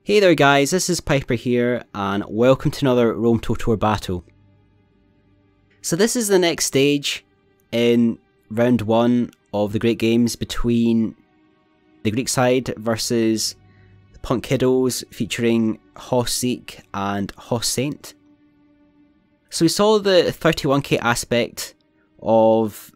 Hey there guys, this is Piper here and welcome to another Rome TOTOR battle. So this is the next stage in round 1 of the Great Games between the Greek side versus the Punk Kiddos featuring HoS Zeke and HoS Saint. So we saw the 31k aspect of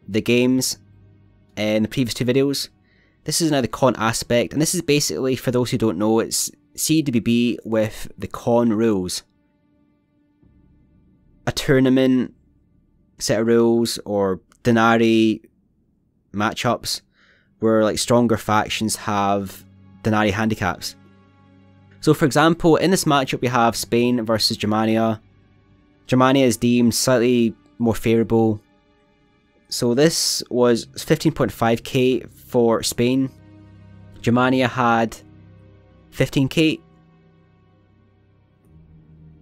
the games in the previous two videos. This is now the con aspect, and this is basically, for those who don't know, it's CWB with the con rules. A tournament set of rules or denari matchups where like stronger factions have denari handicaps. So for example, in this matchup we have Spain versus Germania. Germania is deemed slightly more favourable. So this was 15.5k for Spain. Germania had 15k.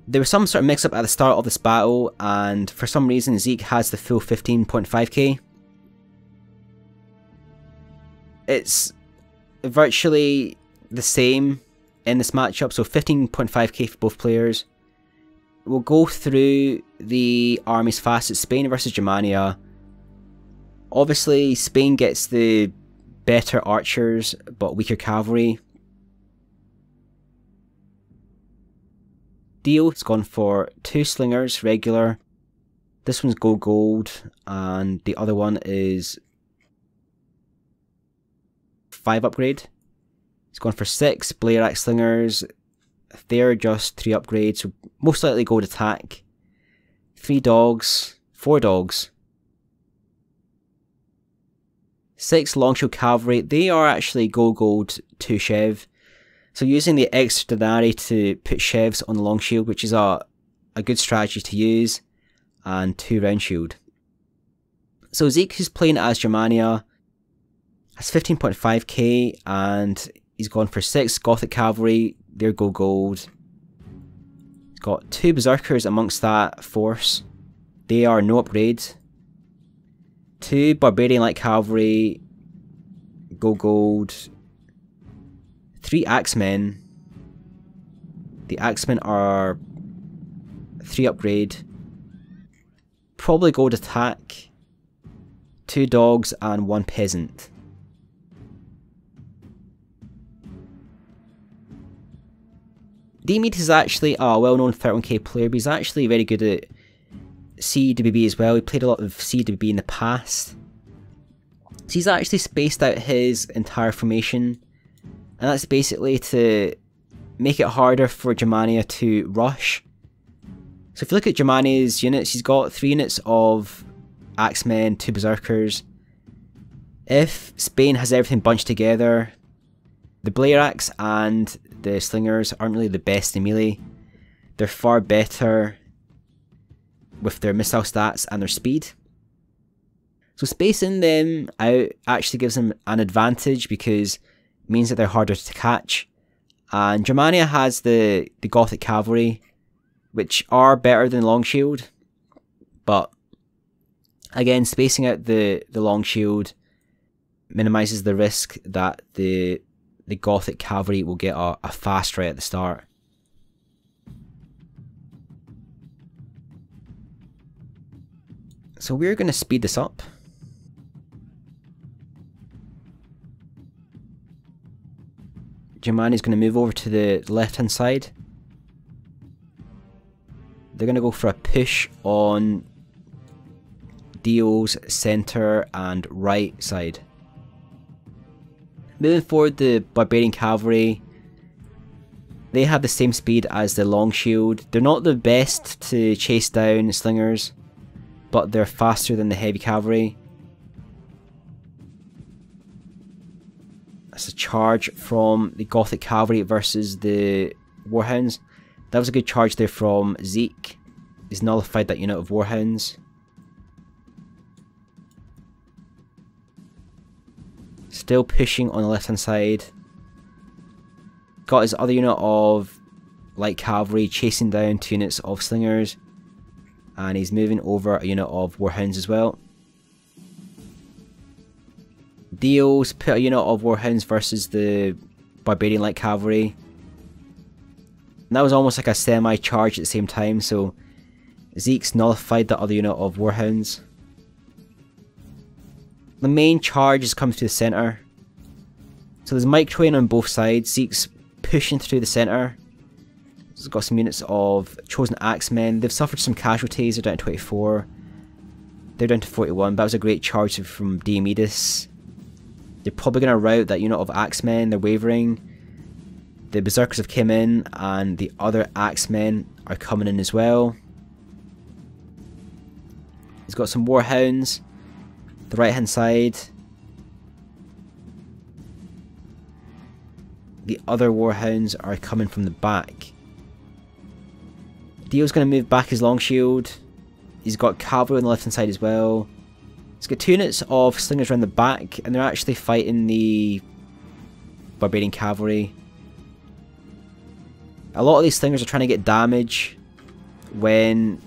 There was some sort of mix up at the start of this battle, and for some reason Zeke has the full 15.5k. It's virtually the same in this matchup, so 15.5k for both players. We'll go through the armies fast. It's Spain versus Germania. Obviously Spain gets the better archers but weaker cavalry. Deal has gone for 2 slingers regular. This one's gold and the other one is 5 upgrade. It's gone for 6 Blairak slingers. They're just 3 upgrades, so most likely gold attack. 3 dogs, 4 dogs. 6 Longshield Cavalry, they are actually gold 2 Chev. So using the extra denari to put Chevs on the Longshield, which is a good strategy to use, and 2 Round Shield. So Zeke, who's playing as Germania, has 15.5k and he's gone for 6 Gothic Cavalry, they're gold. He's got 2 Berserkers amongst that force, they are no upgrade. 2 Barbarian Light Cavalry, gold. 3 Axemen. The Axemen are 3 upgrade. Probably gold attack. 2 dogs and 1 peasant. Diomides is actually a well-known 31k player, but he's actually very good at CWB as well. He played a lot of CWB in the past. So he's actually spaced out his entire formation, and that's basically to make it harder for Germania to rush. So if you look at Germania's units, he's got 3 units of Axemen, 2 Berserkers. If Spain has everything bunched together, the Blairaks and the Slingers aren't really the best in melee. They're far better with their missile stats and their speed. So spacing them out actually gives them an advantage because it means that they're harder to catch. And Germania has the Gothic Cavalry, which are better than Longshield, but again, spacing out the Longshield minimises the risk that the Gothic Cavalry will get a fast right at the start. So we're going to speed this up. Germania is going to move over to the left hand side. They're going to go for a push on Dio's centre and right side. Moving forward, the Barbarian Cavalry, they have the same speed as the Longshield. They're not the best to chase down Slingers, but they're faster than the Heavy Cavalry. That's a charge from the Gothic Cavalry versus the Warhounds. That was a good charge there from Zeke. He's nullified that unit of Warhounds. Still pushing on the left hand side. Got his other unit of Light Cavalry chasing down 2 units of Slingers. And he's moving over a unit of Warhounds as well. Dio's put a unit of Warhounds versus the Barbarian Light Cavalry. And that was almost like a semi-charge at the same time, so Zeke's nullified the other unit of Warhounds. The main charge is coming through the centre. So there's microing on both sides. Zeke's pushing through the centre. He's got some units of Chosen Axemen. They've suffered some casualties. They're down to 24. They're down to 41. That was a great charge from Diomidis. They're probably going to rout that unit of Axemen. They're wavering. The Berserkers have come in, and the other Axemen are coming in as well. He's got some Warhounds. The right hand side. The other Warhounds are coming from the back. Dio's going to move back his long shield. He's got cavalry on the left hand side as well. He's got 2 units of slingers around the back, and they're actually fighting the Barbarian cavalry. A lot of these slingers are trying to get damage when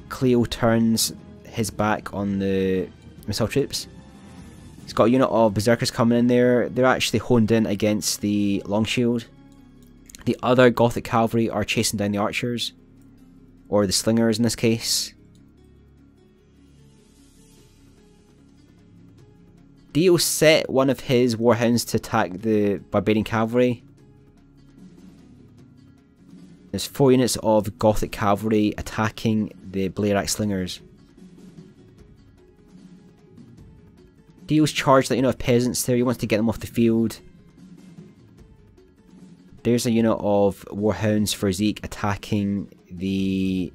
Cleo turns his back on the missile troops. He's got a unit of Berserkers coming in there. They're actually honed in against the long shield. The other Gothic cavalry are chasing down the archers, or the slingers in this case. Dio set one of his Warhounds to attack the Barbarian cavalry. There's 4 units of Gothic cavalry attacking the Blairak slingers. Dio's charged that unit of peasants there. He wants to get them off the field. There's a unit of Warhounds for Zeke attacking the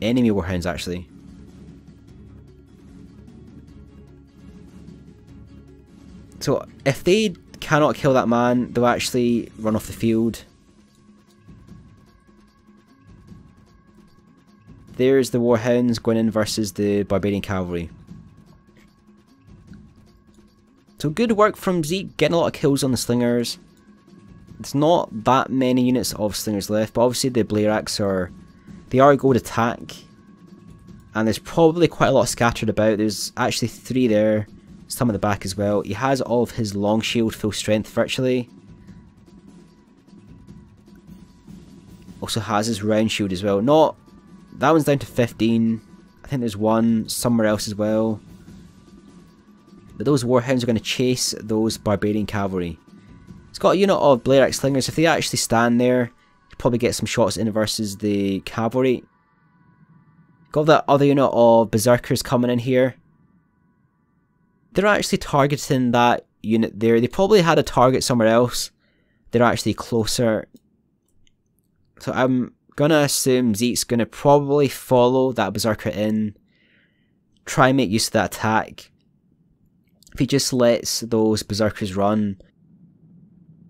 enemy Warhounds actually. So if they cannot kill that man, they'll actually run off the field. There's the Warhounds going in versus the Barbarian cavalry. So good work from Zeke, getting a lot of kills on the slingers. There's not that many units of slingers left, but obviously the Blairaks are a good attack. And there's probably quite a lot scattered about. There's actually 3 there, some at the back as well. He has all of his long shield full strength virtually. Also has his round shield as well. That one's down to 15. I think there's one somewhere else as well. But those Warhounds are going to chase those Barbarian cavalry. He's got a unit of Blairak slingers. If they actually stand there, he'll probably get some shots in versus the cavalry. Got that other unit of Berserkers coming in here. They're actually targeting that unit there. They probably had a target somewhere else. They're actually closer. So I'm going to assume Zeke's going to probably follow that Berserker in. Try and make use of that attack. If he just lets those Berserkers run,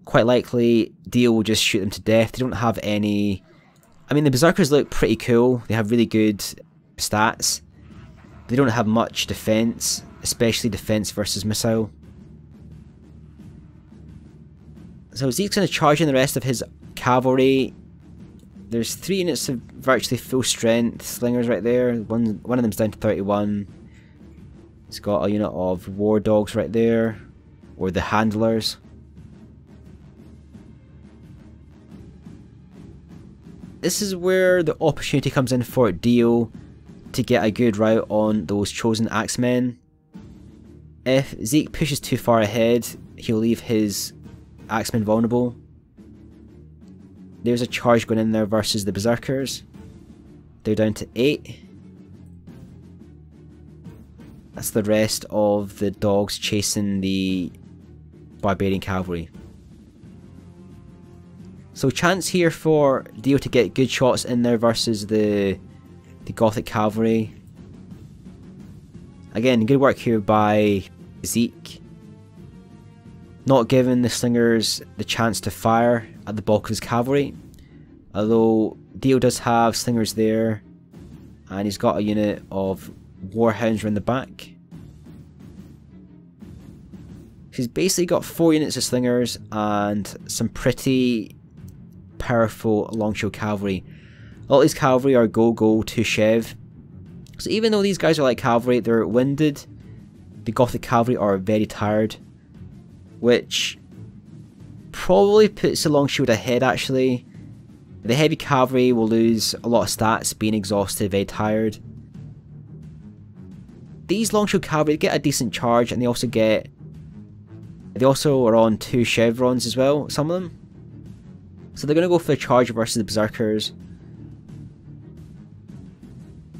quite likely Dio will just shoot them to death. They don't have any... I mean, the Berserkers look pretty cool. They have really good stats. They don't have much defense, especially defense versus missile. So Zeke's going to charge in the rest of his cavalry. There's 3 units of virtually full strength slingers right there. One of them's down to 31. He's got a unit of war dogs right there, or the handlers. This is where the opportunity comes in for Dio to get a good rout on those chosen axemen. If Zeke pushes too far ahead, he'll leave his axemen vulnerable. There's a charge going in there versus the berserkers. They're down to 8. That's the rest of the dogs chasing the barbarian cavalry. So chance here for Dio to get good shots in there versus the Gothic cavalry. Again, good work here by Zeke. Not giving the slingers the chance to fire at the bulk of his cavalry. Although Dio does have slingers there, and he's got a unit of warhounds around the back. He's basically got 4 units of slingers and some pretty powerful longshield cavalry. A lot of these cavalry are go to Chev. So even though these guys are like cavalry, they're winded. The Gothic cavalry are very tired, which probably puts the long shield ahead actually. The heavy cavalry will lose a lot of stats, being exhausted, very tired. These long shield cavalry get a decent charge, and they also are on 2 chevrons as well, some of them. So they're going to go for the charge versus the berserkers.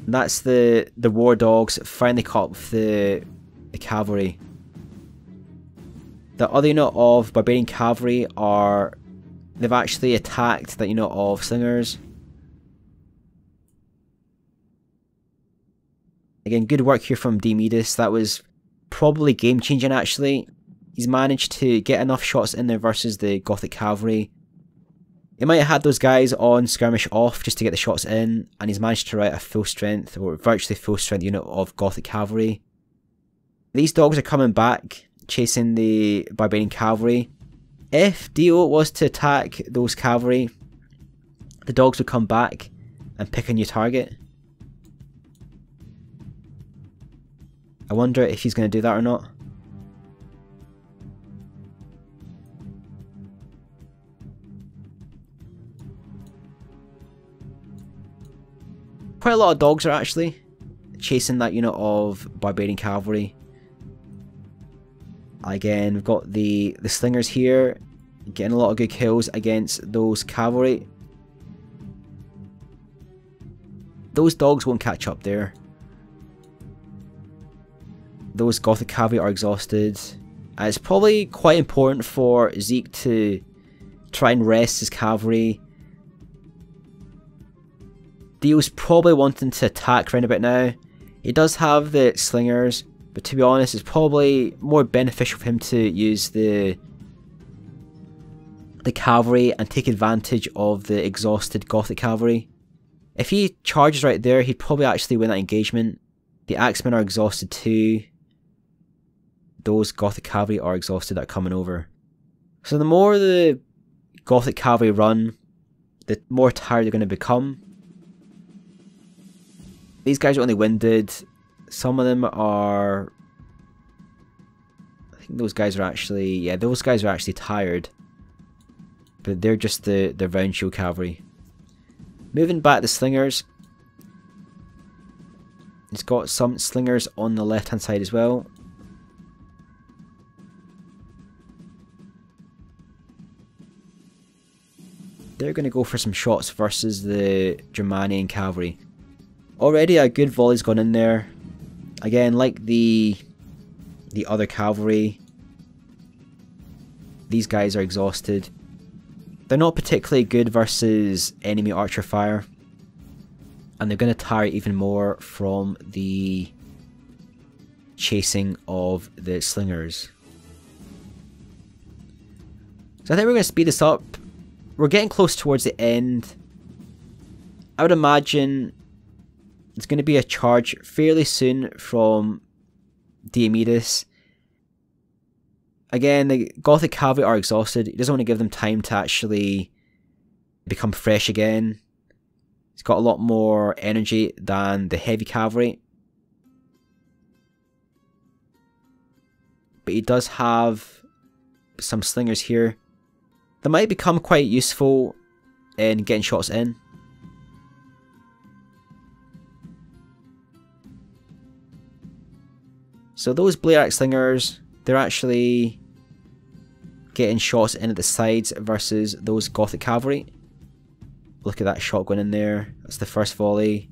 And that's the war dogs finally caught up with the cavalry. The other unit of barbarian cavalry they've actually attacked that unit of slingers. Again, good work here from GREEK-IRAKLIS. That was probably game changing actually. He's managed to get enough shots in there versus the Gothic cavalry. He might have had those guys on skirmish off just to get the shots in, and he's managed to write a full strength, or virtually full strength unit of Gothic cavalry. These dogs are coming back, chasing the barbarian cavalry. If Dio was to attack those cavalry, the dogs would come back and pick a new target. I wonder if he's going to do that or not. Quite a lot of dogs are actually chasing that unit of barbarian cavalry. Again, we've got the slingers here, getting a lot of good kills against those cavalry. Those dogs won't catch up there. Those Gothic cavalry are exhausted. And it's probably quite important for Zeke to try and rest his cavalry. Dio's probably wanting to attack round about now. He does have the slingers, but to be honest, it's probably more beneficial for him to use the cavalry and take advantage of the exhausted Gothic cavalry. If he charges right there, he'd probably actually win that engagement. The axemen are exhausted too. Those Gothic cavalry are exhausted that are coming over. So the more the Gothic cavalry run, the more tired they're going to become. These guys are only winded. Some of them are... I think those guys are actually... Yeah, those guys are actually tired. But they're just the round shield cavalry. Moving back to slingers. He's got some slingers on the left hand side as well. They're going to go for some shots versus the Germanian cavalry. Already a good volley's gone in there. Again, like the other cavalry, these guys are exhausted. They're not particularly good versus enemy archer fire. And they're going to tire even more from the chasing of the slingers. So I think we're going to speed this up. We're getting close towards the end. I would imagine it's going to be a charge fairly soon from GREEK-IRAKLIS. Again, the Gothic cavalry are exhausted. He doesn't want to give them time to actually become fresh again. He's got a lot more energy than the heavy cavalry. But he does have some slingers here. They might become quite useful in getting shots in. So those Blade Axe slingers, they're actually getting shots in at the sides versus those Gothic cavalry. Look at that shot going in there. That's the first volley.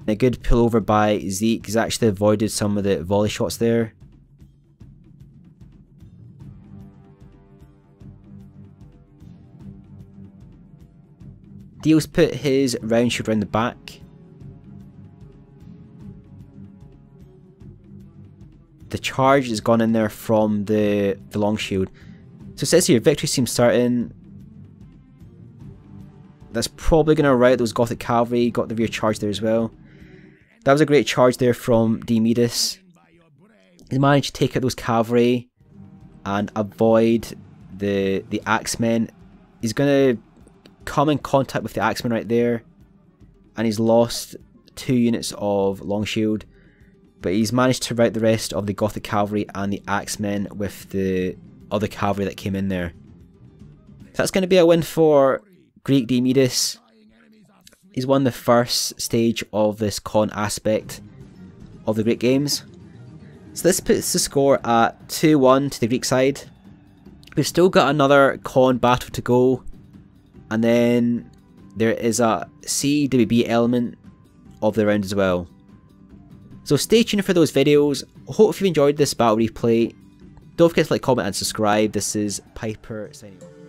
And a good pullover by Zeke. He's actually avoided some of the volley shots there. Dio's put his round shield around the back. The charge has gone in there from the long shield. So it says here, victory seems certain. That's probably going to rout those Gothic cavalry. Got the rear charge there as well. That was a great charge there from GREEK-IRAKLIS. He managed to take out those cavalry and avoid the axemen. He's going to come in contact with the axemen right there. And he's lost 2 units of long shield. But he's managed to rout the rest of the Gothic cavalry and the axemen with the of the cavalry that came in there. So that's going to be a win for GREEK-DIOMIDIS. He's won the first stage of this con aspect of the Greek games. So this puts the score at 2-1 to the Greek side. We've still got another con battle to go, and then there is a CWB element of the round as well. So stay tuned for those videos. Hope you've enjoyed this battle replay. Don't forget to like, comment and subscribe. This is Piper signing off.